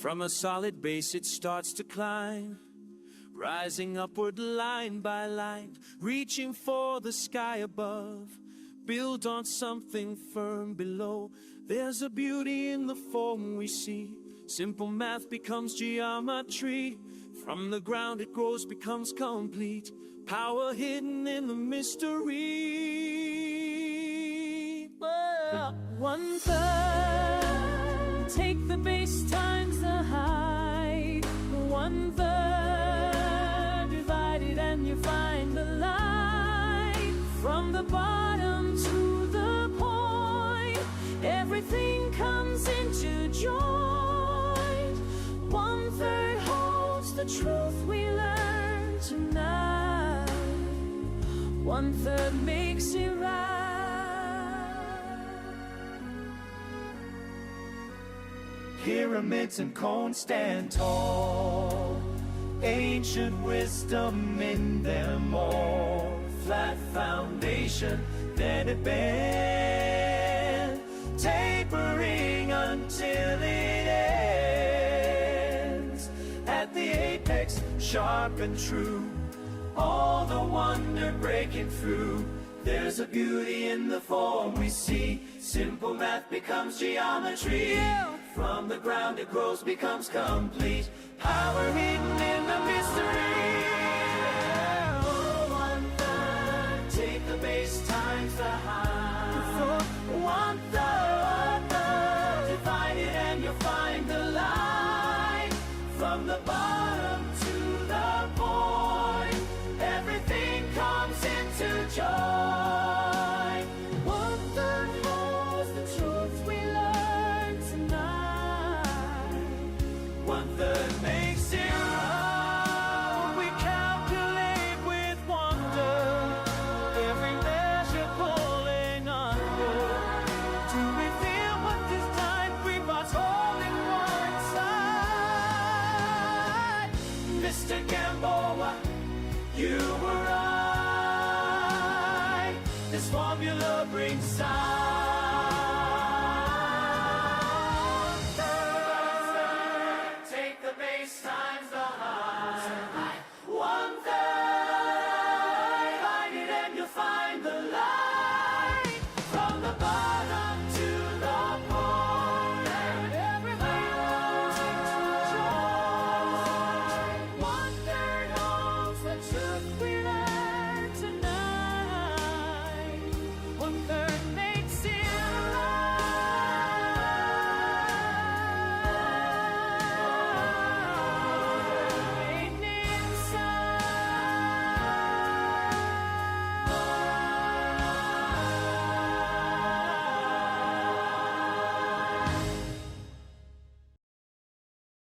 From a solid base it starts to climb, rising upward line by line, reaching for the sky above. Build on something firm below. There's a beauty in the form we see. Simple math becomes geometry. From the ground it grows, becomes complete. Power hidden in the mystery. Well, 1/3, take the base times the height. 1/3, divide it and you find the light. From the bottom to the point, everything comes into joint. 1/3 holds the truth we learn tonight. 1/3 makes it right. Pyramids and cones stand tall, ancient wisdom in them all. Flat foundation, then it bends, tapering until it ends. At the apex, sharp and true, all the wonder breaking through. There's a beauty in the form we see. Simple math becomes geometry. From the ground it grows, becomes complete. Power hidden in the mystery. 1/3, take the base times the height. 1/3, divide it and you'll find the light. From the bottom to the point, everything comes into joy. 1/3 holds the truth we learn tonight. 1/3 makes it right. We calculate with wonder, every measure pulling under. Do we feel what this time we must hold in one side? Mr. Gamboa, you were right. This formula brings sight.